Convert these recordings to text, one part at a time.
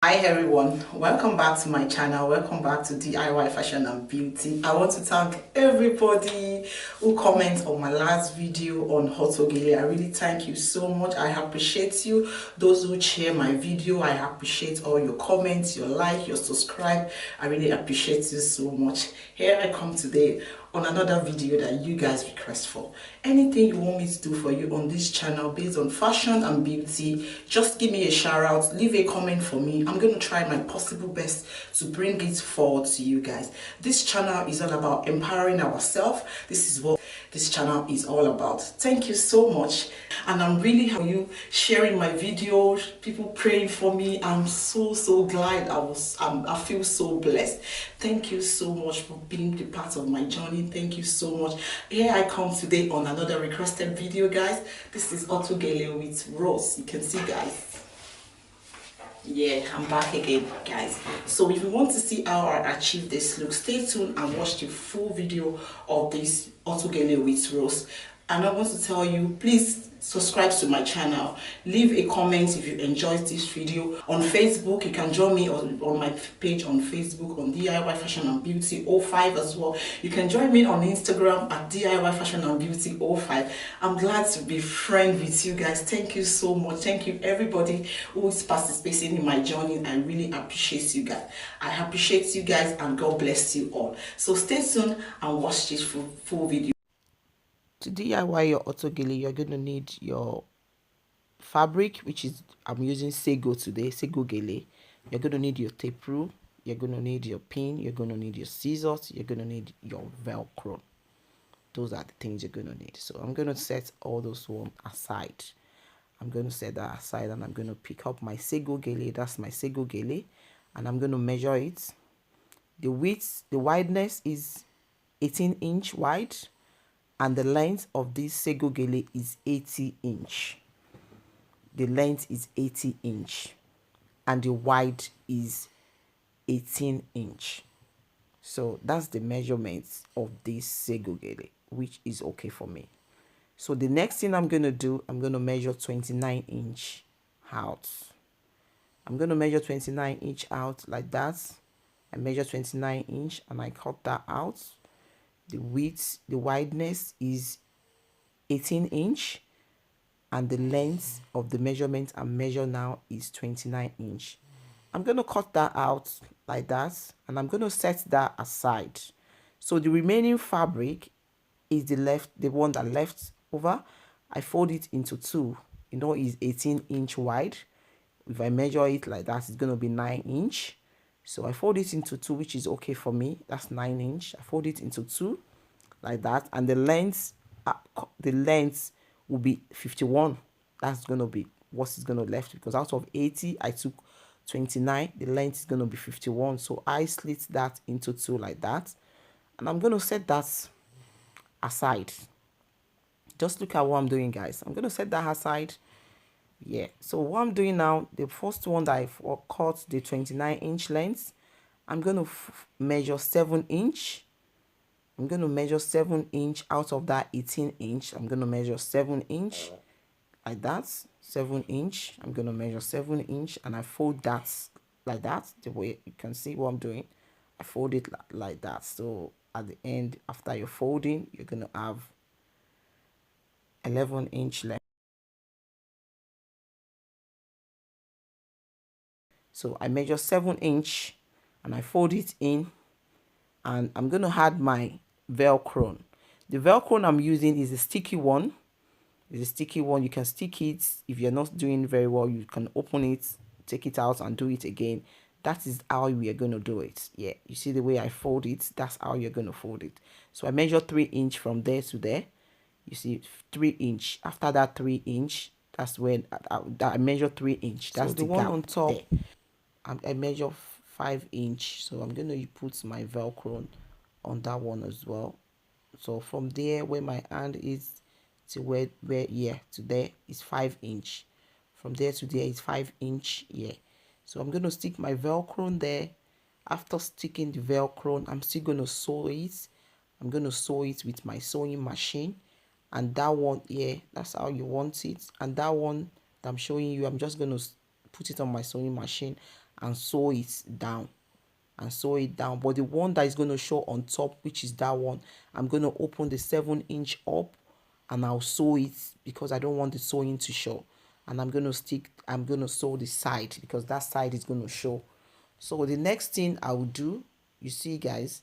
Hi everyone, welcome back to my channel. Welcome back to DIY fashion and beauty. I want to thank everybody who commented on my last video on auto-gele. I really thank you so much. I appreciate you. Those who share my video, I appreciate all your comments, your like, your subscribe. I really appreciate you so much. Here I come today on another video that you guys request for. Anything you want me to do for you on this channel based on fashion and beauty, just give me a shout out, leave a comment for me. I'm going to try my possible best to bring it forward to you guys. This channel is all about empowering ourselves. This is what this channel is all about. Thank you so much, and I'm really happy you sharing my videos, people praying for me. I'm so glad. I feel so blessed. Thank you so much for being the part of my journey. Thank you so much. Here I come today on another requested video, guys. This is auto-gele with Rose. You can see, guys. Yeah, I'm back again, guys. So if you want to see how I achieve this look, stay tuned and watch the full video of this auto-gele with Rose. And I want to tell you, please subscribe to my channel, leave a comment if you enjoyed this video. On Facebook, you can join me on my page on Facebook on DIY Fashion and Beauty 05 as well. You can join me on Instagram at DIY Fashion and Beauty 05. I'm glad to be friends with you guys. Thank you so much. Thank you everybody who is participating in my journey. I really appreciate you guys. I appreciate you guys, and God bless you all. So stay tuned and watch this full video. To DIY your auto-gele, you're going to need your fabric, which is, I'm using Sego today, Sego Gele. You're going to need your tape rule, you're going to need your pin, you're going to need your scissors, you're going to need your Velcro. Those are the things you're going to need. So I'm going to set all those one aside. I'm going to set that aside, and I'm going to pick up my Sego Gele. That's my Sego Gele, and I'm going to measure it. The width, the wideness is 18-inch wide, and the length of this Sego Gele is 80-inch. The length is 80-inch, and the wide is 18-inch. So that's the measurements of this Sego Gele, which is okay for me. So the next thing I'm going to do, I'm going to measure 29-inch out. I'm going to measure 29-inch out like that. I measure 29-inch and I cut that out. The width, the wideness is 18-inch, and the length of the measurement I measure now is 29-inch. I'm going to cut that out like that, and I'm going to set that aside. So the remaining fabric is the one that left over. I fold it into two. You know, it's 18-inch wide. If I measure it like that, it's going to be 9-inch. So I fold it into two, which is okay for me. That's 9-inch. I fold it into two like that, and the length will be 51. That's going to be what is going to left, because out of 80 I took 29. The length is going to be 51. So I slit that into two like that, and I'm going to set that aside. Just look at what I'm doing, guys. I'm going to set that aside. Yeah, so what I'm doing now, the first one that I've cut the 29-inch length, I'm going to measure 7-inch. I'm going to measure 7-inch out of that 18-inch. I'm going to measure 7-inch like that. 7-inch. I'm going to measure 7-inch, and I fold that like that. The way you can see what I'm doing, I fold it like that. So at the end, after you're folding, you're going to have 11-inch left. So I measure 7-inch and I fold it in, and I'm going to add my Velcro. The Velcro I'm using is a sticky one. It's a sticky one. You can stick it. If you're not doing very well, you can open it, take it out, and do it again. That is how we are going to do it. Yeah, you see the way I fold it? That's how you're going to fold it. So I measure 3-inch from there to there. You see 3-inch. After that 3-inch, that's when I measure 3-inch. That's so the one on top there. I measure 5-inch, so I'm going to put my Velcro on that one as well. So from there where my hand is to where to there is 5-inch. From there to there is 5-inch. Yeah, so I'm going to stick my Velcro there. After sticking the Velcro, I'm still going to sew it. I'm going to sew it with my sewing machine. And that one, yeah, that's how you want it. And that one that I'm showing you, I'm just going to put it on my sewing machine, and sew it down, but the one that is going to show on top, which is that one, I'm going to open the 7-inch up and I'll sew it because I don't want the sewing to show. And I'm going to sew the side because that side is going to show. So the next thing I will do, you see guys,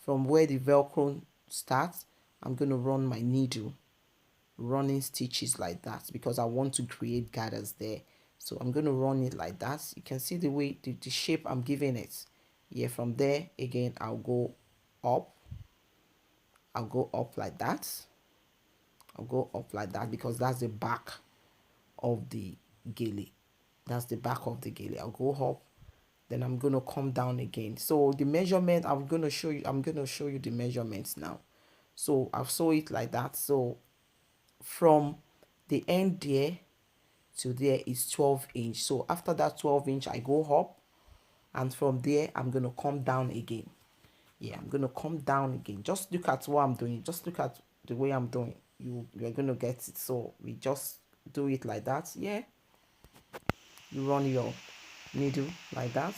from where the Velcro starts, I'm going to run my needle, running stitches like that because I want to create gathers there. So I'm going to run it like that. You can see the way, the shape I'm giving it. Yeah, from there again, I'll go up. I'll go up like that. I'll go up like that because that's the back of the gele. That's the back of the gele. I'll go up, then I'm gonna come down again. So the measurement I'm gonna show you the measurements now. So I've sew it like that. So from the end there to there is 12-inch. So after that 12-inch, I go up, and from there I'm gonna come down again. Yeah, I'm gonna come down again. Just look at what I'm doing. Just look at the way I'm doing. You're gonna get it. So we just do it like that. Yeah, you run your needle like that.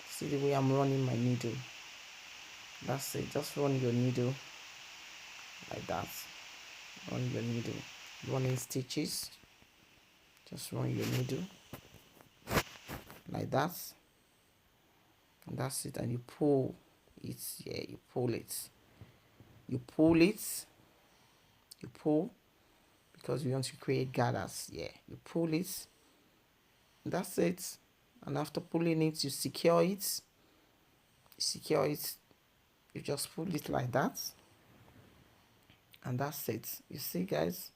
See the way I'm running my needle. That's it. Just run your needle like that. Run your needle. Running stitches. Just run your needle like that. And that's it. And you pull it. Yeah, you pull it. You pull it. You pull because you want to create gathers. Yeah, you pull it. That's it. And after pulling it, you secure it. You secure it. You just pull it like that. And that's it. You see, guys?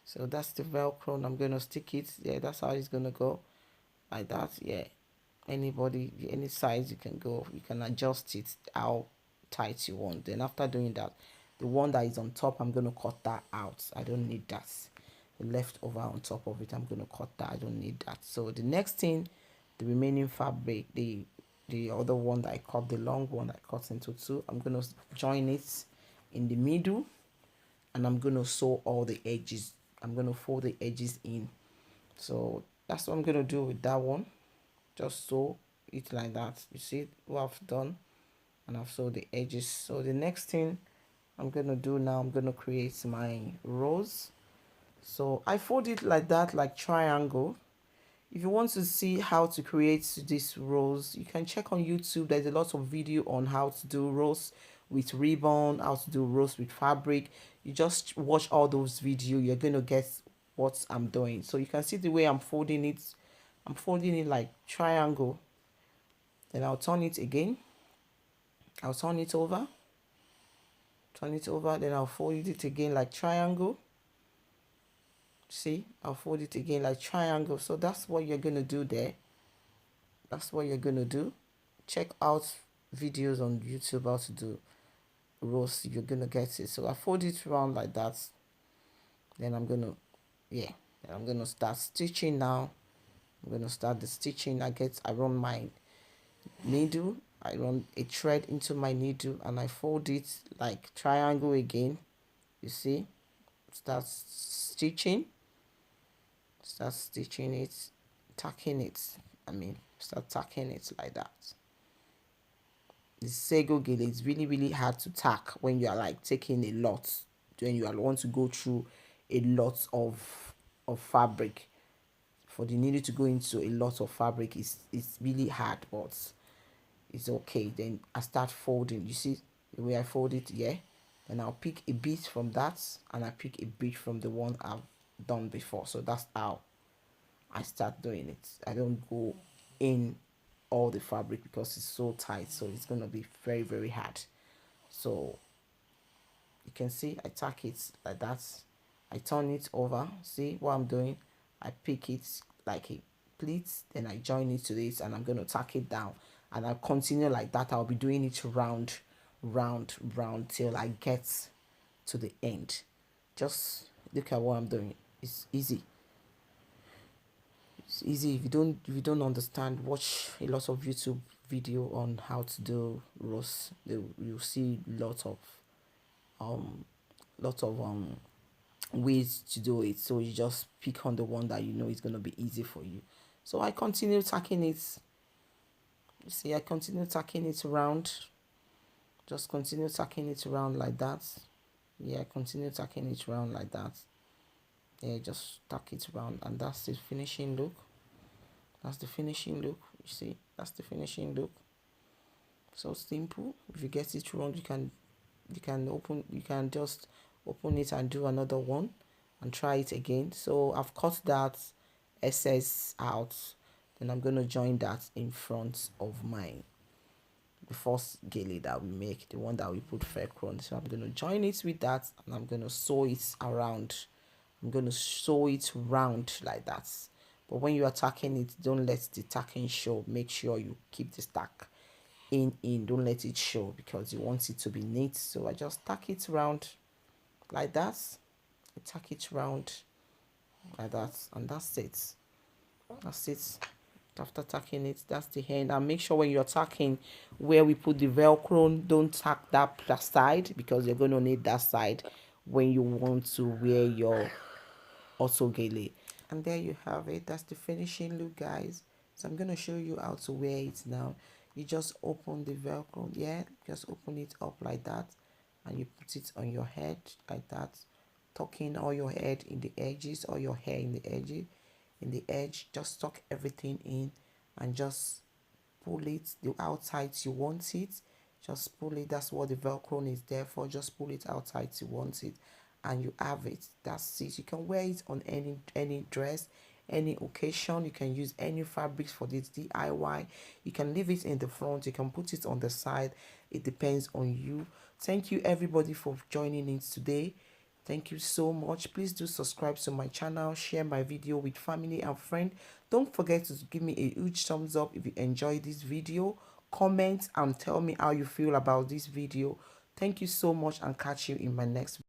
So that's the Velcro, and I'm going to stick it. Yeah, that's how it's going to go. Like that. Yeah. Anybody, any size you can go. You can adjust it how tight you want. Then after doing that, the one that is on top, I'm going to cut that out. I don't need that. The leftover on top of it, I'm going to cut that. I don't need that. So the next thing, the remaining fabric, the other one that I cut, the long one that I cut into two, I'm going to join it in the middle, and I'm going to sew all the edges. I'm going to fold the edges in. So that's what I'm going to do with that one. Just sew it like that. You see what I've done, and I've sewed the edges. So the next thing I'm going to do now, I'm going to create my rose. So I fold it like that, like triangle. If you want to see how to create this rose, you can check on YouTube. There's a lot of video on how to do rose with ribbon, how to do rose with fabric. You just watch all those videos, you're going to get what I'm doing. So you can see the way I'm folding it. I'm folding it like triangle. Then I'll turn it again. I'll turn it over. Turn it over. Then I'll fold it again like triangle. See, I'll fold it again like triangle. So that's what you're going to do there. That's what you're going to do. Check out videos on YouTube how to do rose. You're going to get it. So I fold it around like that. Then I'm going to, yeah, then I'm going to start stitching now. I'm going to start the stitching. I run my needle. I run a thread into my needle and I fold it like triangle again. You see, start stitching it, tacking it. Start tacking it like that. The sago gele is really hard to tack when you are like taking a lot, when you want to go through a lot of fabric. For the needle to go into a lot of fabric is really hard, but it's okay. Then I start folding. You see the way I fold it, yeah. Then I'll pick a bit from that and I pick a bit from the one I've done before. So that's how I start doing it. I don't go in all the fabric because it's so tight, so it's gonna be very hard. So you can see I tack it like that. I turn it over. See what I'm doing? I pick it like a pleat, then I join it to this, and I'm going to tack it down, and I continue like that. I'll be doing it round till I get to the end. Just look at what I'm doing. It's easy. It's easy. If you don't understand, watch a lot of YouTube video on how to do rose. You'll see um lot of ways to do it. So you just pick on the one that you know is going to be easy for you. So I continue tacking it. You see, I continue tacking it around. Just continue tacking it around like that. Yeah, continue tacking it around like that. Yeah, just tack it around, and that's the finishing look. That's the finishing look. You see, that's the finishing look. So simple. If you get it wrong, you can just open it and do another one and try it again. So I've cut that excess out. Then I'm going to join that in front of the first gele that we make, the one that we put on. So I'm going to join it with that, and I'm going to sew it around. I'm going to sew it round like that. But when you are tacking it, don't let the tacking show. Make sure you keep the stack in. Don't let it show because you want it to be neat. So I just tack it round like that. I tack it round like that, and that's it. That's it. After tacking it, that's the end. And make sure when you're tacking where we put the velcro, don't tack that side, because you're going to need that side when you want to wear your auto-gele. And there you have it. That's the finishing look, guys. So I'm going to show you how to wear it now. You just open the velcro. Yeah, just open it up like that, and you put it on your head like that, tucking all your head in the edges, or your hair in the edge. Just tuck everything in and just pull it the outside you want it. Just pull it. That's what the velcro is there for. Just pull it outside you want it, and you have it. That's it. You can wear it on any dress, any occasion. You can use any fabrics for this DIY. You can leave it in the front, you can put it on the side. It depends on you. Thank you everybody for joining in today. Thank you so much. Please do subscribe to my channel, share my video with family and friends. Don't forget to give me a huge thumbs up if you enjoyed this video. Comment and tell me how you feel about this video. Thank you so much, and catch you in my next video.